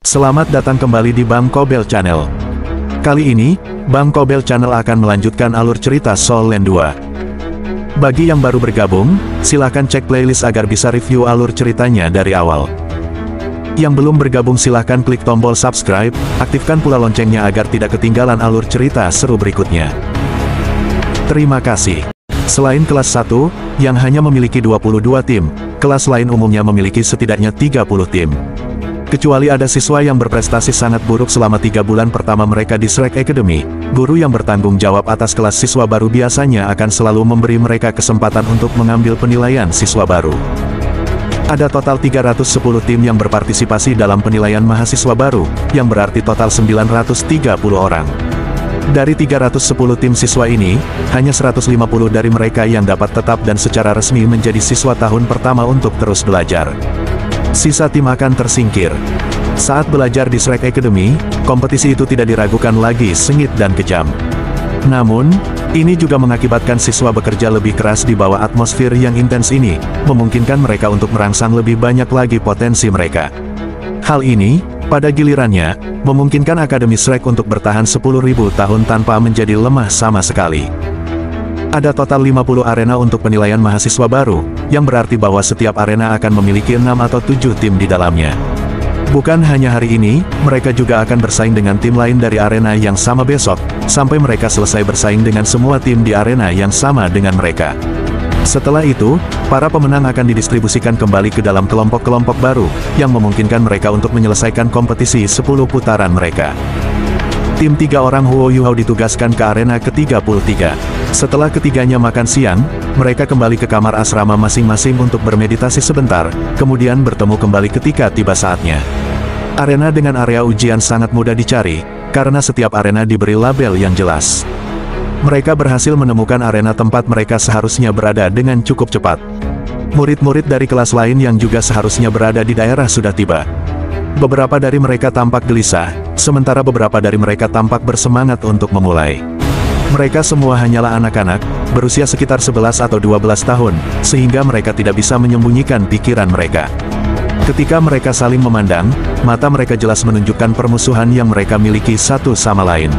Selamat datang kembali di Bang Kobel Channel. Kali ini, Bang Kobel Channel akan melanjutkan alur cerita Soul Land 2. Bagi yang baru bergabung, silahkan cek playlist agar bisa review alur ceritanya dari awal. Yang belum bergabung silahkan klik tombol subscribe, aktifkan pula loncengnya agar tidak ketinggalan alur cerita seru berikutnya. Terima kasih. Selain kelas 1, yang hanya memiliki 22 tim, kelas lain umumnya memiliki setidaknya 30 tim. Kecuali ada siswa yang berprestasi sangat buruk selama 3 bulan pertama mereka di Shrek Academy, guru yang bertanggung jawab atas kelas siswa baru biasanya akan selalu memberi mereka kesempatan untuk mengambil penilaian siswa baru. Ada total 310 tim yang berpartisipasi dalam penilaian mahasiswa baru, yang berarti total 930 orang. Dari 310 tim siswa ini, hanya 150 dari mereka yang dapat tetap dan secara resmi menjadi siswa tahun pertama untuk terus belajar. Sisa tim akan tersingkir. Saat belajar di Shrek Academy, kompetisi itu tidak diragukan lagi sengit dan kejam. Namun, ini juga mengakibatkan siswa bekerja lebih keras di bawah atmosfer yang intens ini, memungkinkan mereka untuk merangsang lebih banyak lagi potensi mereka. Hal ini, pada gilirannya, memungkinkan Akademi Shrek untuk bertahan 10.000 tahun tanpa menjadi lemah sama sekali. Ada total 50 arena untuk penilaian mahasiswa baru, yang berarti bahwa setiap arena akan memiliki 6 atau 7 tim di dalamnya. Bukan hanya hari ini, mereka juga akan bersaing dengan tim lain dari arena yang sama besok, sampai mereka selesai bersaing dengan semua tim di arena yang sama dengan mereka. Setelah itu, para pemenang akan didistribusikan kembali ke dalam kelompok-kelompok baru, yang memungkinkan mereka untuk menyelesaikan kompetisi 10 putaran mereka. Tim 3 orang Huo Yuhao ditugaskan ke arena ke-33. Setelah ketiganya makan siang, mereka kembali ke kamar asrama masing-masing untuk bermeditasi sebentar, kemudian bertemu kembali ketika tiba saatnya. Arena dengan area ujian sangat mudah dicari, karena setiap arena diberi label yang jelas. Mereka berhasil menemukan arena tempat mereka seharusnya berada dengan cukup cepat. Murid-murid dari kelas lain yang juga seharusnya berada di daerah sudah tiba. Beberapa dari mereka tampak gelisah, sementara beberapa dari mereka tampak bersemangat untuk memulai. Mereka semua hanyalah anak-anak, berusia sekitar 11 atau 12 tahun, sehingga mereka tidak bisa menyembunyikan pikiran mereka. Ketika mereka saling memandang, mata mereka jelas menunjukkan permusuhan yang mereka miliki satu sama lain.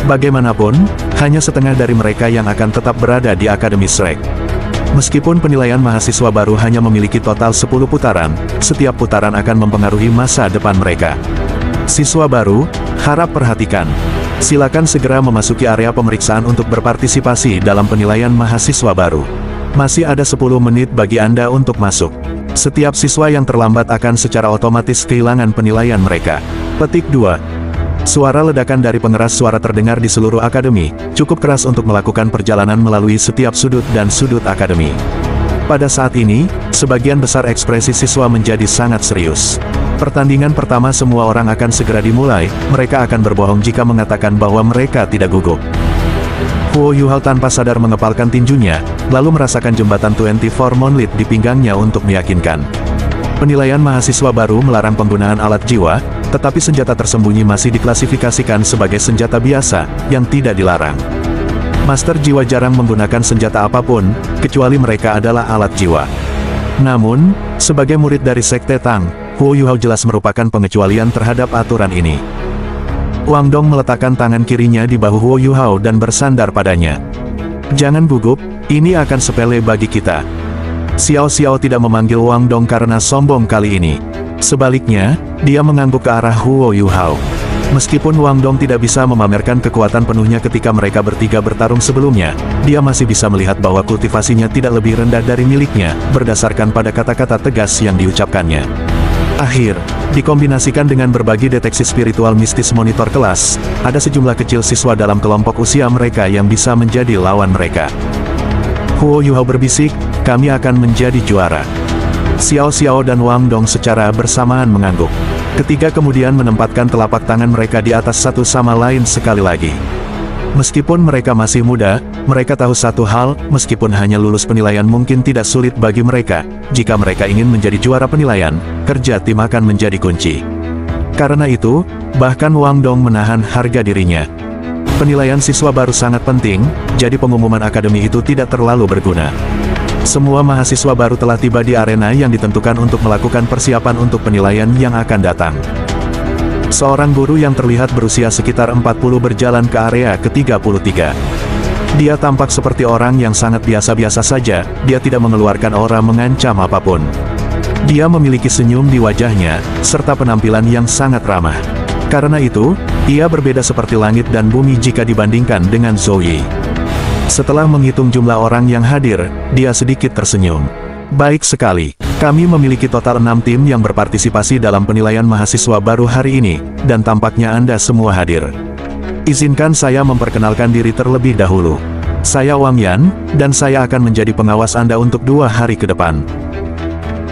Bagaimanapun, hanya setengah dari mereka yang akan tetap berada di Akademi Shrek. Meskipun penilaian mahasiswa baru hanya memiliki total 10 putaran, setiap putaran akan mempengaruhi masa depan mereka. Siswa baru, harap perhatikan. Silakan segera memasuki area pemeriksaan untuk berpartisipasi dalam penilaian mahasiswa baru. Masih ada 10 menit bagi Anda untuk masuk. Setiap siswa yang terlambat akan secara otomatis kehilangan penilaian mereka. Petik 2. Suara ledakan dari pengeras suara terdengar di seluruh akademi, cukup keras untuk melakukan perjalanan melalui setiap sudut dan sudut akademi. Pada saat ini, sebagian besar ekspresi siswa menjadi sangat serius. Pertandingan pertama semua orang akan segera dimulai, mereka akan berbohong jika mengatakan bahwa mereka tidak gugup. Huo Yuhao tanpa sadar mengepalkan tinjunya, lalu merasakan jembatan 24 Monlit di pinggangnya untuk meyakinkan. Penilaian mahasiswa baru melarang penggunaan alat jiwa, tetapi senjata tersembunyi masih diklasifikasikan sebagai senjata biasa, yang tidak dilarang. Master jiwa jarang menggunakan senjata apapun, kecuali mereka adalah alat jiwa. Namun, sebagai murid dari Sekte Tang, Huo Yuhao jelas merupakan pengecualian terhadap aturan ini. Wang Dong meletakkan tangan kirinya di bahu Huo Yuhao dan bersandar padanya. Jangan gugup, ini akan sepele bagi kita. Xiao Xiao tidak memanggil Wang Dong karena sombong kali ini. Sebaliknya, dia mengangguk ke arah Huo Yuhao. Meskipun Wang Dong tidak bisa memamerkan kekuatan penuhnya ketika mereka bertiga bertarung sebelumnya, dia masih bisa melihat bahwa kultivasinya tidak lebih rendah dari miliknya, berdasarkan pada kata-kata tegas yang diucapkannya. Akhir, dikombinasikan dengan berbagi deteksi spiritual mistis monitor kelas, ada sejumlah kecil siswa dalam kelompok usia mereka yang bisa menjadi lawan mereka. Huo Yuhao berbisik, kami akan menjadi juara. Xiao Xiao dan Wang Dong secara bersamaan mengangguk. Ketiga kemudian menempatkan telapak tangan mereka di atas satu sama lain sekali lagi. Meskipun mereka masih muda, mereka tahu satu hal, meskipun hanya lulus penilaian mungkin tidak sulit bagi mereka, jika mereka ingin menjadi juara penilaian, kerja tim akan menjadi kunci. Karena itu, bahkan Wang Dong menahan harga dirinya. Penilaian siswa baru sangat penting, jadi pengumuman akademi itu tidak terlalu berguna. Semua mahasiswa baru telah tiba di arena yang ditentukan untuk melakukan persiapan untuk penilaian yang akan datang. Seorang guru yang terlihat berusia sekitar 40 berjalan ke area ke-33. Dia tampak seperti orang yang sangat biasa-biasa saja, dia tidak mengeluarkan aura mengancam apapun. Dia memiliki senyum di wajahnya, serta penampilan yang sangat ramah. Karena itu, ia berbeda seperti langit dan bumi jika dibandingkan dengan Zhou Yi. Setelah menghitung jumlah orang yang hadir, dia sedikit tersenyum. Baik sekali, kami memiliki total 6 tim yang berpartisipasi dalam penilaian mahasiswa baru hari ini, dan tampaknya Anda semua hadir. Izinkan saya memperkenalkan diri terlebih dahulu. Saya Wang Yan, dan saya akan menjadi pengawas Anda untuk 2 hari ke depan.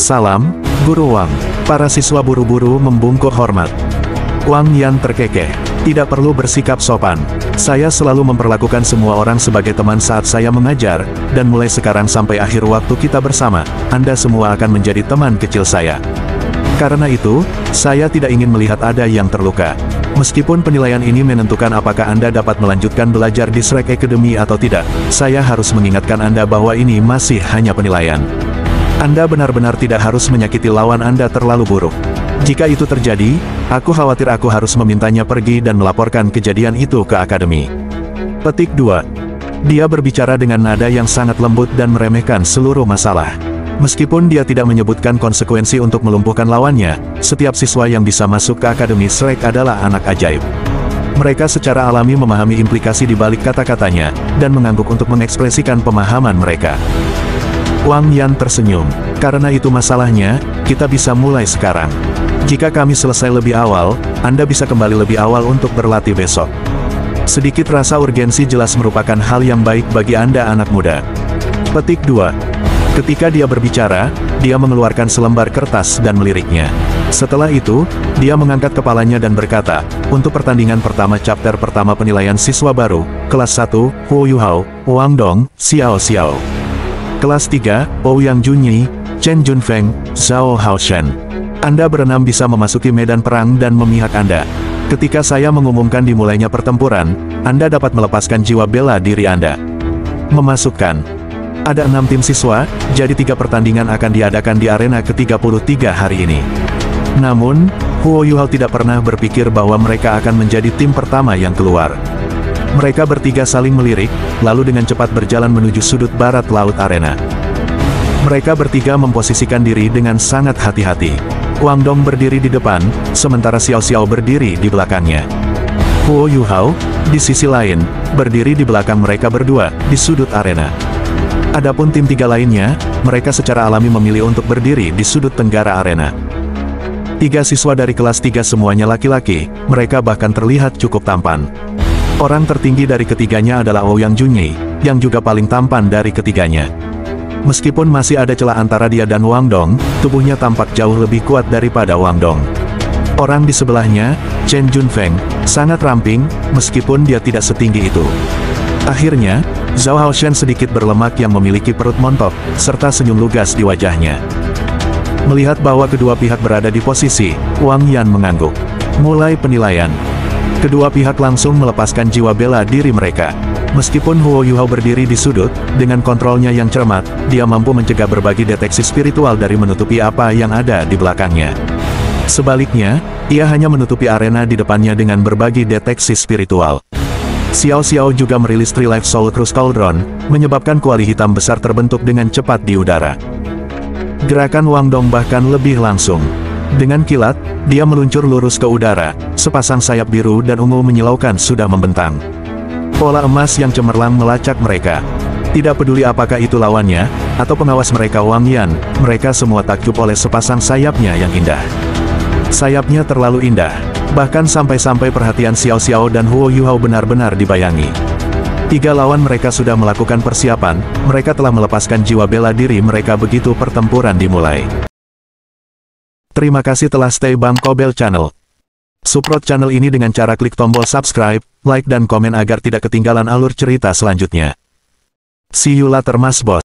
Salam, Guru Wang. Para siswa buru-buru membungkuk hormat. Wang Yan terkekeh. Tidak perlu bersikap sopan. Saya selalu memperlakukan semua orang sebagai teman saat saya mengajar, dan mulai sekarang sampai akhir waktu kita bersama, Anda semua akan menjadi teman kecil saya. Karena itu, saya tidak ingin melihat ada yang terluka. Meskipun penilaian ini menentukan apakah Anda dapat melanjutkan belajar di Shrek Academy atau tidak, saya harus mengingatkan Anda bahwa ini masih hanya penilaian. Anda benar-benar tidak harus menyakiti lawan Anda terlalu buruk. Jika itu terjadi, aku khawatir aku harus memintanya pergi dan melaporkan kejadian itu ke akademi. Petik 2. Dia berbicara dengan nada yang sangat lembut dan meremehkan seluruh masalah. Meskipun dia tidak menyebutkan konsekuensi untuk melumpuhkan lawannya, setiap siswa yang bisa masuk ke Akademi Shrek adalah anak ajaib. Mereka secara alami memahami implikasi di balik kata-katanya, dan mengangguk untuk mengekspresikan pemahaman mereka. Wang Yan tersenyum. Karena itu masalahnya, kita bisa mulai sekarang. Jika kami selesai lebih awal, Anda bisa kembali lebih awal untuk berlatih besok. Sedikit rasa urgensi jelas merupakan hal yang baik bagi Anda anak muda. Petik 2. Ketika dia berbicara, dia mengeluarkan selembar kertas dan meliriknya. Setelah itu, dia mengangkat kepalanya dan berkata, untuk pertandingan pertama chapter pertama penilaian siswa baru, kelas 1, Huo Yuhao, Wang Dong, Xiao Xiao. Kelas 3, Ouyang Junyi, Chen Junfeng, Zhao Haoshen. Anda berenam bisa memasuki medan perang dan memihak Anda. Ketika saya mengumumkan dimulainya pertempuran, Anda dapat melepaskan jiwa bela diri Anda. Memasukkan. Ada 6 tim siswa, jadi 3 pertandingan akan diadakan di arena ke-33 hari ini. Namun, Huo Yuhao tidak pernah berpikir bahwa mereka akan menjadi tim pertama yang keluar. Mereka bertiga saling melirik, lalu dengan cepat berjalan menuju sudut barat laut arena. Mereka bertiga memposisikan diri dengan sangat hati-hati. Wang Dong berdiri di depan, sementara Xiao Xiao berdiri di belakangnya. Huo Yuhao, di sisi lain, berdiri di belakang mereka berdua, di sudut arena. Adapun tim 3 lainnya, mereka secara alami memilih untuk berdiri di sudut tenggara arena. 3 siswa dari kelas 3 semuanya laki-laki, mereka bahkan terlihat cukup tampan. Orang tertinggi dari ketiganya adalah Ouyang Junyi, yang juga paling tampan dari ketiganya. Meskipun masih ada celah antara dia dan Wang Dong, tubuhnya tampak jauh lebih kuat daripada Wang Dong. Orang di sebelahnya, Chen Junfeng, sangat ramping, meskipun dia tidak setinggi itu. Akhirnya, Zhao Haoshen sedikit berlemak yang memiliki perut montok, serta senyum lugas di wajahnya. Melihat bahwa kedua pihak berada di posisi, Wang Yan mengangguk. Mulai penilaian. Kedua pihak langsung melepaskan jiwa bela diri mereka. Meskipun Huo Yuhao berdiri di sudut, dengan kontrolnya yang cermat, dia mampu mencegah berbagai deteksi spiritual dari menutupi apa yang ada di belakangnya. Sebaliknya, ia hanya menutupi arena di depannya dengan berbagai deteksi spiritual. Xiao Xiao juga merilis Tree Life Soul Cruise Cauldron, menyebabkan kuali hitam besar terbentuk dengan cepat di udara. Gerakan Wang Dong bahkan lebih langsung. Dengan kilat, dia meluncur lurus ke udara, sepasang sayap biru dan ungu menyilaukan sudah membentang. Pola emas yang cemerlang melacak mereka. Tidak peduli apakah itu lawannya, atau pengawas mereka Wang Yan, mereka semua takjub oleh sepasang sayapnya yang indah. Sayapnya terlalu indah. Bahkan sampai-sampai perhatian Xiao Xiao dan Huo Yuhao benar-benar dibayangi. 3 lawan mereka sudah melakukan persiapan, mereka telah melepaskan jiwa bela diri mereka begitu pertempuran dimulai. Terima kasih telah stay Bang Kobel Channel. Support channel ini dengan cara klik tombol subscribe, like dan komen agar tidak ketinggalan alur cerita selanjutnya. See you later Mas Bos.